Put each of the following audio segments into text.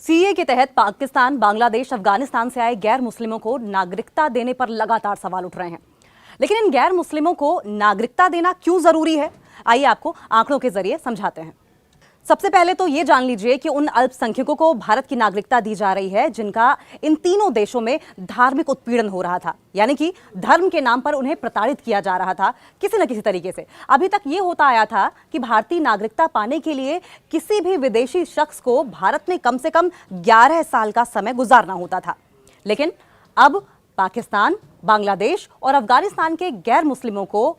CA के तहत पाकिस्तान, बांग्लादेश, अफगानिस्तान से आए गैर मुस्लिमों को नागरिकता देने पर लगातार सवाल उठ रहे हैं। लेकिन इन गैर मुस्लिमों को नागरिकता देना क्यों जरूरी है, आइए आपको आंकड़ों के जरिए समझाते हैं। सबसे पहले तो ये जान लीजिए कि उन अल्पसंख्यकों को भारत की नागरिकता दी जा रही है जिनका इन तीनों देशों में धार्मिक उत्पीड़न हो रहा था, यानी कि धर्म के नाम पर उन्हें प्रताड़ित किया जा रहा था किसी न किसी तरीके से। अभी तक ये होता आया था कि भारतीय नागरिकता पाने के लिए किसी भी विदेशी शख्स को भारत में कम से कम 11 साल का समय गुजारना होता था। लेकिन अब पाकिस्तान, बांग्लादेश और अफगानिस्तान के गैर मुस्लिमों को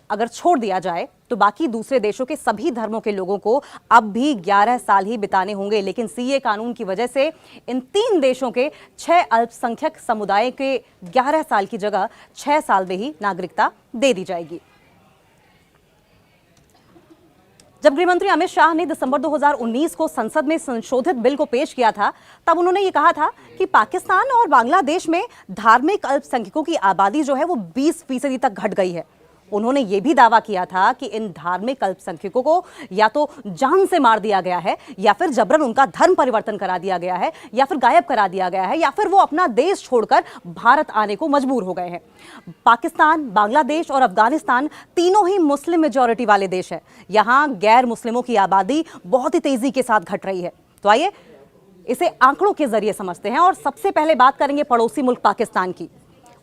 अगर छोड़ दिया जाए तो बाकी दूसरे देशों के सभी धर्मों के लोगों को अब भी 11 साल ही बिताने होंगे। लेकिन सीए कानून की वजह से इन तीन देशों के 6 अल्पसंख्यक समुदाय के 11 साल की जगह 6 साल में ही नागरिकता दे दी जाएगी। जब गृहमंत्री अमित शाह ने दिसंबर 2019 को संसद में संशोधित बिल को पेश किया था, तब उन्होंने ये कहा था कि पाकिस्तान और बांग्लादेश में धार्मिक अल्पसंख्यकों की आबादी जो है वो 20% तक घट गई है। उन्होंने ये भी दावा किया था कि इन धार्मिक अल्पसंख्यकों को या तो जान से मार दिया गया है, या फिर जबरन उनका धर्म परिवर्तन करा दिया गया है, या फिर गायब करा दिया गया है, या फिर वो अपना देश छोड़कर भारत आने को मजबूर हो गए हैं। पाकिस्तान, बांग्लादेश और अफगानिस्तान तीनों ही मुस्लिम मेजॉरिटी वाले देश हैं। यहाँ गैर मुस्लिमों की आबादी बहुत ही तेजी के साथ घट रही है। तो आइए इसे आंकड़ों के जरिए समझते हैं और सबसे पहले बात करेंगे पड़ोसी मुल्क पाकिस्तान की।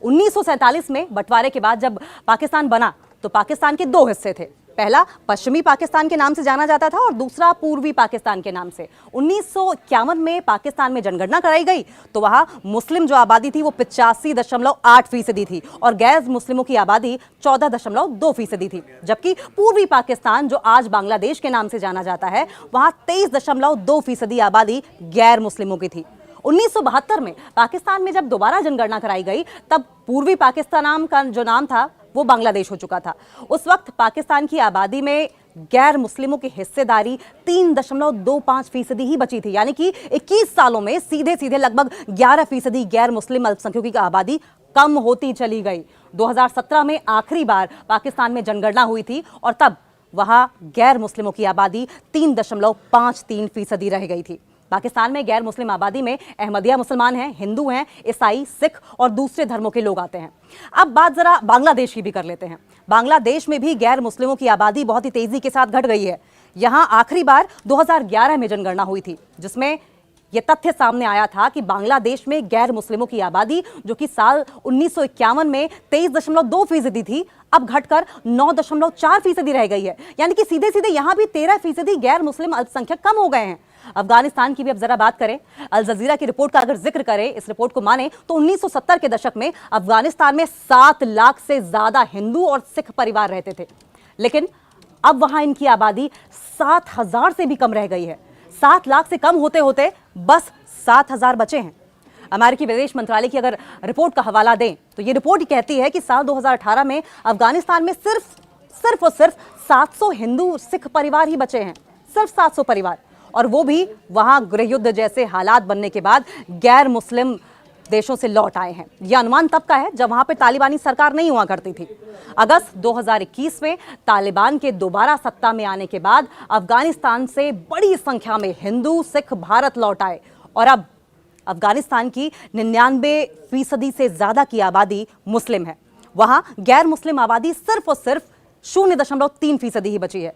1947 में बंटवारे के बाद जब पाकिस्तान बना तो पाकिस्तान के दो हिस्से थे। पहला पश्चिमी पाकिस्तान के नाम से जाना जाता था और दूसरा पूर्वी पाकिस्तान के नाम से। 1951 में पाकिस्तान में जनगणना कराई गई तो वहां मुस्लिम जो आबादी थी वो 85.8% थी और गैर मुस्लिमों की आबादी 14.2% थी। जबकि पूर्वी पाकिस्तान जो आज बांग्लादेश के नाम से जाना जाता है वहां 23.2% आबादी गैर मुस्लिमों की थी। 1972 में पाकिस्तान में जब दोबारा जनगणना कराई गई तब पूर्वी पाकिस्तान का जो नाम था वो बांग्लादेश हो चुका था। उस वक्त पाकिस्तान की आबादी में गैर मुस्लिमों की हिस्सेदारी 3.25% ही बची थी, यानी कि 21 सालों में सीधे सीधे लगभग 11% गैर मुस्लिम अल्पसंख्यकों की आबादी कम होती चली गई। 2017 में आखिरी बार पाकिस्तान में जनगणना हुई थी और तब वहां गैर मुस्लिमों की आबादी 3.53% रह गई थी। पाकिस्तान में गैर मुस्लिम आबादी में अहमदिया मुसलमान हैं, हिंदू हैं, ईसाई, सिख और दूसरे धर्मों के लोग आते हैं। अब बात जरा बांग्लादेश की भी कर लेते हैं। बांग्लादेश में भी गैर मुस्लिमों की आबादी बहुत ही तेजी के साथ घट गई है। यहां आखिरी बार 2011 में जनगणना हुई थी जिसमें यह तथ्य सामने आया था कि बांग्लादेश में गैर मुस्लिमों की आबादी जो कि साल 1951 में 23.2% थी अब घटकर 9.4% रह गई है, यानी कि सीधे सीधे यहां भी 13% गैर मुस्लिम अल्पसंख्यक कम हो गए हैं। अफगानिस्तान की भी अब जरा बात करें। अल जजीरा की रिपोर्ट का अगर जिक्र करें, इस रिपोर्ट को माने तो 1970 के दशक में अफगानिस्तान में 7 लाख से ज्यादा हिंदू और सिख परिवार रहते थे। लेकिन अब वहां इनकी आबादी 7,000 से भी कम रह गई है। 7 लाख से कम होते होते बस 7,000 बचे हैं। अमेरिकी विदेश मंत्रालय की अगर रिपोर्ट का हवाला दें तो ये रिपोर्ट कहती है कि साल 2018 में अफगानिस्तान में सिर्फ और सिर्फ 700 हिंदू सिख परिवार ही बचे हैं, सिर्फ 700 परिवार, और वो भी वहां गृहयुद्ध जैसे हालात बनने के बाद गैर मुस्लिम देशों से लौट आए हैं। यह अनुमान तब का है जब वहां पे तालिबानी सरकार नहीं हुआ करती थी। अगस्त 2021 में तालिबान के दोबारा सत्ता में आने के बाद अफगानिस्तान से बड़ी संख्या में हिंदू सिख भारत लौट आए और अब अफगानिस्तान की 99% से ज्यादा की आबादी मुस्लिम है। वहां गैर मुस्लिम आबादी सिर्फ और सिर्फ 0.3% ही बची है।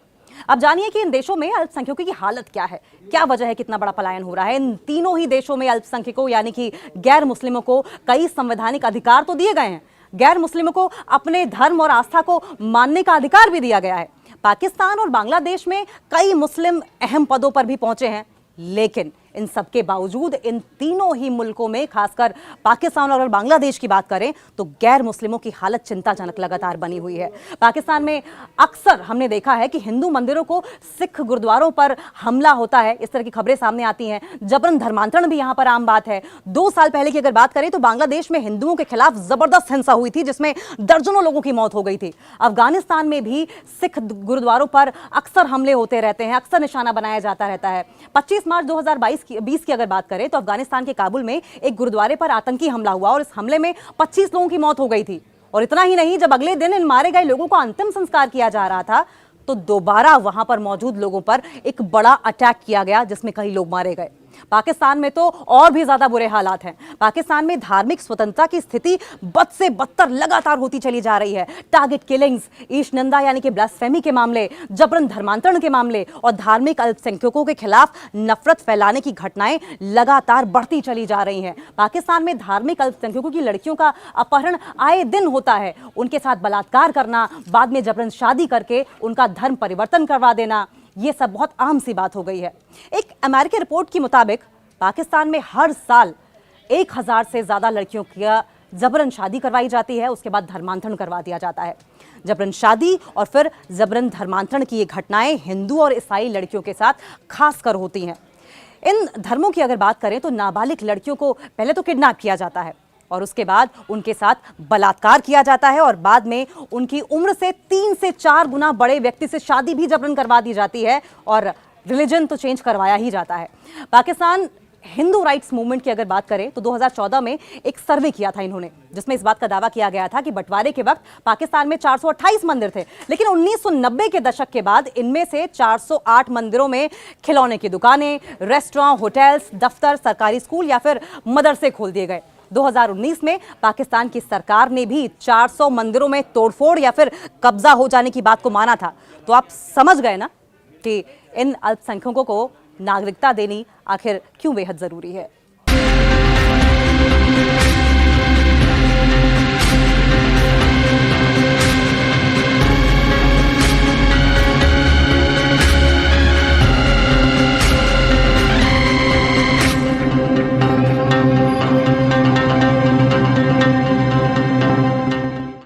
अब जानिए कि इन देशों में अल्पसंख्यकों की हालत क्या है, क्या वजह है कितना बड़ा पलायन हो रहा है। इन तीनों ही देशों में अल्पसंख्यकों यानी कि गैर मुस्लिमों को कई संवैधानिक अधिकार तो दिए गए हैं। गैर मुस्लिमों को अपने धर्म और आस्था को मानने का अधिकार भी दिया गया है। पाकिस्तान और बांग्लादेश में कई मुस्लिम अहम पदों पर भी पहुंचे हैं। लेकिन इन सबके बावजूद इन तीनों ही मुल्कों में, खासकर पाकिस्तान और बांग्लादेश की बात करें तो गैर मुस्लिमों की हालत चिंताजनक लगातार बनी हुई है। पाकिस्तान में अक्सर हमने देखा है कि हिंदू मंदिरों को सिख गुरुद्वारों पर हमला होता है, इस तरह की खबरें सामने आती हैं। जबरन धर्मांतरण भी यहां पर आम बात है। 2 साल पहले की अगर बात करें तो बांग्लादेश में हिंदुओं के खिलाफ जबरदस्त हिंसा हुई थी जिसमें दर्जनों लोगों की मौत हो गई थी। अफगानिस्तान में भी सिख गुरुद्वारों पर अक्सर हमले होते रहते हैं, अक्सर निशाना बनाया जाता रहता है। 25 मार्च 2020 की अगर बात करें तो अफगानिस्तान के काबुल में एक गुरुद्वारे पर आतंकी हमला हुआ और इस हमले में 25 लोगों की मौत हो गई थी। और इतना ही नहीं, जब अगले दिन इन मारे गए लोगों का अंतिम संस्कार किया जा रहा था तो दोबारा वहां पर मौजूद लोगों पर एक बड़ा अटैक किया गया जिसमें कई लोग मारे गए। पाकिस्तान में तो और भी ज्यादा बुरे हालात हैं। पाकिस्तान में धार्मिक स्वतंत्रता की स्थिति बद से बदतर लगातार होती चली जा रही है। टारगेट किलिंग्स, ईश निंदा यानी कि ब्लास्फेमी के मामले, जबरन धर्मांतरण के मामले और धार्मिक अल्पसंख्यकों के खिलाफ नफरत फैलाने की घटनाएं लगातार बढ़ती चली जा रही हैं। पाकिस्तान में धार्मिक अल्पसंख्यकों की लड़कियों का अपहरण आए दिन होता है। उनके साथ बलात्कार करना, बाद में जबरन शादी करके उनका धर्म परिवर्तन करवा देना, ये सब बहुत आम सी बात हो गई है। एक अमेरिकी रिपोर्ट के मुताबिक पाकिस्तान में हर साल 1000 से ज्यादा लड़कियों की जबरन शादी करवाई जाती है, उसके बाद धर्मांतरण करवा दिया जाता है। जबरन शादी और फिर जबरन धर्मांतरण की ये घटनाएं हिंदू और ईसाई लड़कियों के साथ खासकर होती हैं। इन धर्मों की अगर बात करें तो नाबालिग लड़कियों को पहले तो किडनैप किया जाता है और उसके बाद उनके साथ बलात्कार किया जाता है और बाद में उनकी उम्र से 3 से 4 गुना बड़े व्यक्ति से शादी भी जबरन करवा दी जाती है और रिलीजन तो चेंज करवाया ही जाता है। पाकिस्तान हिंदू राइट्स मूवमेंट की अगर बात करें तो 2014 में एक सर्वे किया था इन्होंने, जिसमें इस बात का दावा किया गया था कि बंटवारे के वक्त पाकिस्तान में 428 मंदिर थे, लेकिन 1990 के दशक के बाद इनमें से 408 मंदिरों में खिलौने की दुकानें, रेस्टोरेंट, होटल्स, दफ्तर, सरकारी स्कूल या फिर मदरसे खोल दिए गए। 2019 में पाकिस्तान की सरकार ने भी 400 मंदिरों में तोड़फोड़ या फिर कब्जा हो जाने की बात को माना था। तो आप समझ गए ना कि इन अल्पसंख्यकों को नागरिकता देनी आखिर क्यों बेहद जरूरी है।